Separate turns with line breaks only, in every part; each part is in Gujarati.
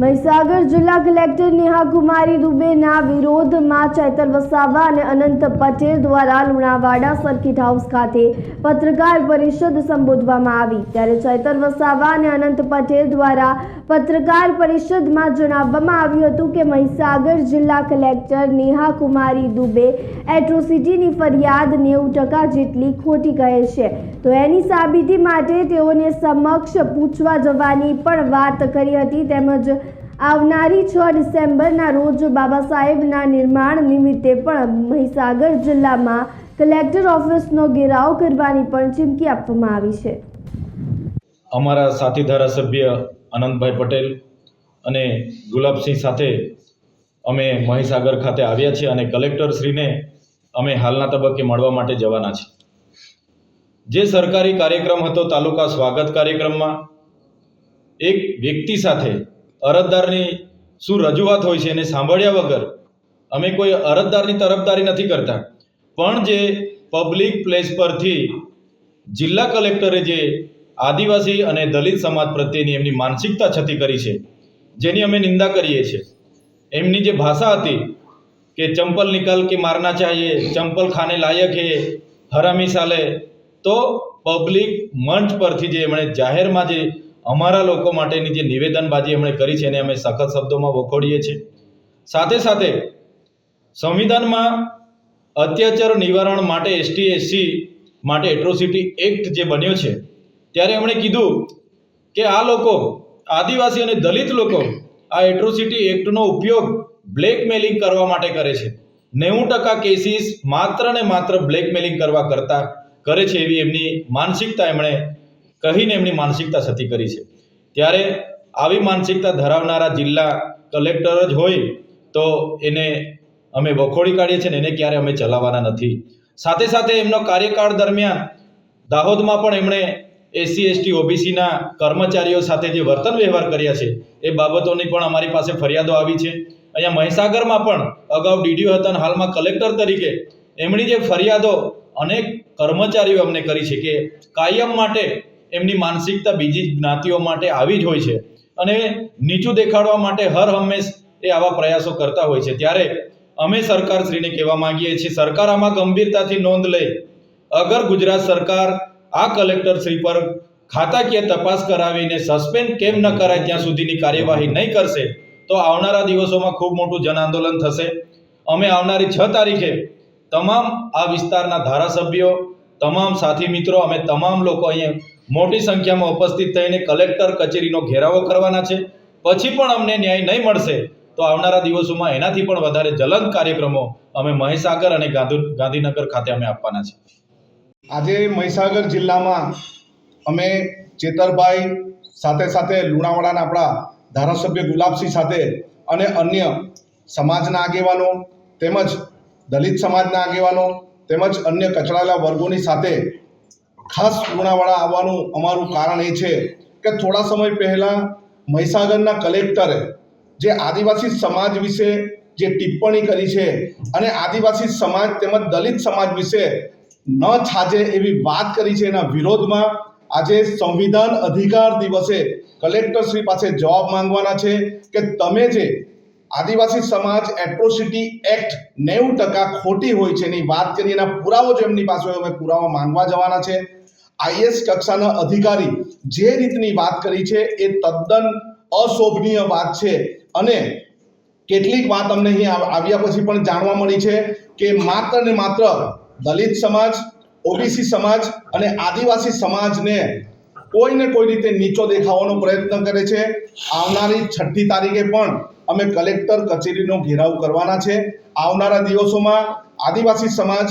મહીસાગર જિલ્લા કલેક્ટર નેહા કુમારી દુબેના વિરોધમાં ચૈતર વસાવા અને અનંત પટેલ દ્વારા લુણાવાડા સર્કિટ હાઉસ ખાતે પત્રકાર પરિષદ સંબોધવામાં આવી। ત્યારે ચૈતર વસાવા અને અનંત પટેલ દ્વારા પત્રકાર પરિષદમાં જણાવવામાં આવ્યું હતું કે મહીસાગર જિલ્લા કલેક્ટર નેહા કુમારી દુબે એટ્રોસિટીની ફરિયાદ 90% જેટલી ખોટી કહે છે, તો એની સાબિતી માટે તેઓને સમક્ષ પૂછવા જવાની પણ વાત કરી હતી। તેમજ આવનારી 6 ડિસેમ્બરના રોજ બાબા સાહેબના નિર્માણ નિમિત્તે પણ મહીસાગર જિલ્લામાં કલેક્ટર ઓફિસનો ઘેરાવ કરવાની પણ ચીમકી આપવામાં આવી છે।
અમારા સાથી ધારાસભ્ય આનંદભાઈ પટેલ અને ગુલાબસિંહ સાથે અમે મહીસાગર ખાતે આવ્યા છીએ અને કલેક્ટરશ્રીને અમે હાલના તબક્કે મળવા માટે જવાના છીએ। જે સરકારી કાર્યક્રમ હતો તાલુકા સ્વાગત કાર્યક્રમમાં એક વ્યક્તિ સાથે અરજદારની શું રજૂઆત હોય છે એને સાંભળ્યા વગર અમે કોઈ અરજદારની તરફદારી નથી કરતા, પણ જે પબ્લિક પ્લેસ પરથી જિલ્લા કલેક્ટરે જે આદિવાસી અને દલિત સમાજ પ્રત્યેની એમની માનસિકતા છતી કરી છે, જેની અમે નિંદા કરીએ છીએ। એમની જે ભાષા હતી કે ચંપલ નિકાલ કે મારના ચાહીએ, ચંપલ ખાને લાયક હે, હરામી સાલે, તો પબ્લિક મંચ પરથી જે એમણે જાહેરમાં જે અમારા લોકો માટેની જે નિવેદનબાજી એમણે કરી છે એને અમે સખત શબ્દોમાં વખોડીએ છીએ। સાથે સાથે સંવિધાનમાં અત્યાચાર નિવારણ માટે ST/SC માટે એટ્રોસિટી એક્ટ જે બન્યો છે ત્યારે એમણે કીધું કે આ લોકો આદિવાસી અને દલિત લોકો આ એટ્રોસિટી એક્ટનો ઉપયોગ બ્લેકમેલિંગ કરવા માટે કરે છે। 90% કેસીસ માત્ર ને માત્ર બ્લેકમેલિંગ કરવા કરતા કરે છે એવી એમની માનસિકતા એમણે કહીને એમની માનસિકતા છતી કરી છે। ત્યારે આવી માનસિકતા ધરાવનારા જિલ્લા કલેક્ટર જ હોય તો એને અમે વખોડી કાઢીએ છીએ ને એને ક્યારે અમે ચલાવવાના નથી। સાથે સાથે એમનો કાર્યકાળ દરમિયાન દાહોદમાં પણ એમણે SC/ST OBCના કર્મચારીઓ સાથે જે વર્તન વ્યવહાર કર્યા છે એ બાબતોની પણ અમારી પાસે ફરિયાદો આવી છે। અહીંયા મહીસાગરમાં પણ અગાઉ DDO હતા અને હાલમાં કલેક્ટર તરીકે એમની જે ફરિયાદો અનેક કર્મચારીઓ અમને કરી છે કે કાયમ માટે એમની માનસિકતા બીજી જ્ઞાતિઓ માટે આવી જ હોય છે અને નીચું દેખાડવા માટે હર હંમેશ એ આવા પ્રયાસો કરતા હોય છે। ત્યારે અમે સરકારશ્રીને કહેવા માંગીએ છીએ, સરકાર આમાં ગંભીરતાથી નોંધ લે। અગર ગુજરાત સરકાર આ કલેક્ટરશ્રી પર ખાતાકીય તપાસ કરાવીને સસ્પેન્ડ કેમ ન કરાય ત્યાં સુધીની કાર્યવાહી નહીં કરશે તો આવનારા દિવસોમાં ખૂબ મોટું જન આંદોલન થશે। અમે આવનારી 6 તારીખે તમામ આ વિસ્તારના ધારાસભ્યો, તમામ સાથી મિત્રો, અમે તમામ લોકો અહીંયા મોટી સંખ્યામાં ઉપસ્થિત થઈને કલેક્ટર કચેરીનો ઘેરાવો કરવાના છે। પછી પણ અમને ન્યાય નહીં મળશે તો આવનારા દિવસોમાં એનાથી પણ વધારે જ્વલંત કાર્યક્રમો અમે મહીસાગર અને ગાંધીનગર ખાતે અમે આપવાના છે।
આજે મહીસાગર જિલ્લામાં અમે ચેતરભાઈ સાથે સાથે લુણાવાડાના આપણા ધારાસભ્ય ગુલાબસિંહ સાથે અને અન્ય સમાજના આગેવાનો તેમજ દલિત સમાજના આગેવાનો તેમજ અન્ય કચડાયેલા વર્ગોની સાથે ખાસ લુણાવાડા આવવાનું અમારું કારણ એ છે કે થોડા સમય પહેલાં મહીસાગરના કલેક્ટરે જે આદિવાસી સમાજ વિશે જે ટિપ્પણી કરી છે અને આદિવાસી સમાજ તેમજ દલિત સમાજ વિશે ન છાજે એવી વાત કરી છે, એના વિરોધમાં આજે સંવિધાન અધિકાર દિવસે કલેક્ટરશ્રી પાસે જવાબ માંગવાના છે કે તમે જે આદિવાસી સમાજ એટ્રોસિટી એક્ટ 90% ખોટી હોય છે એની વાત કરી, એના પુરાવો જો એમની પાસે હોય અમે પુરાવા માંગવા જવાના છે। IAS કક્ષાના અધિકારી જે રીતની વાત કરી છે એ તદ્દન અશોભનીય વાત છે અને કેટલીક વાત અમને અહીં આવ્યા પછી પણ જાણવા મળી છે કે માત્ર ને માત્ર દલિત સમાજ, OBC સમાજ અને આદિવાસી સમાજને કોઈને કોઈ રીતે નીચો દેખાવાનો પ્રયત્ન કરે છે। આવનારી 6મી તારીખે પણ અમે કલેક્ટર કચેરીનો ઘેરાવ કરવાના છે। આવનારા દિવસોમાં આદિવાસી સમાજ,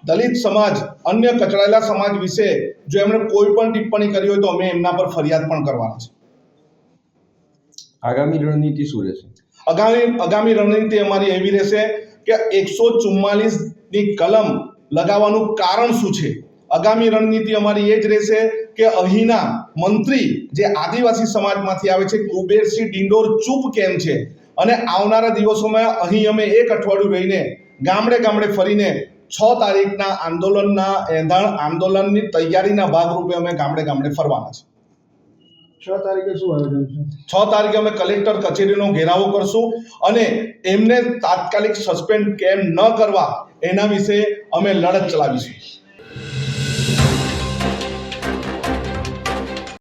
દલિત સમાજ, અન્ય કચડાયેલા સમાજ વિશે જો એમણે કોઈ પણ ટિપ્પણી કરી હોય તો અમે એમના પર ફરિયાદ પણ કરવાના છે।
આગામી રણનીતિ શું રહેશે?
આગામી રણનીતિ અમારી એવી રહેશે કે 144ની કલમ લગાવવાનું કારણ શું છે? આગામી રણનીતિ અમારી એ જ રહેશે કે અહીંના મંત્રી જે આદિવાસી સમાજમાંથી આવે છે કુબેરસિંહ ડિંડોર ચૂપ કેમ છે અને આવનારા દિવસોમાં અહીં અમે 1 અઠવાડિયું રહીને ગામડે ગામડે ફરીને 6 તારીખના આંદોલનની તૈયારીના ભાગરૂપે અમે ગામડે ગામડે ફરવાના છે।
6 તારીખે શું આયોજન છે?
6 તારીખે અમે કલેક્ટર કચેરીનો ઘેરાવો કરશું અને એમને તાત્કાલિક સસ્પેન્ડ કેમ ન કરવા એના વિશે અમે લડત ચલાવીશું.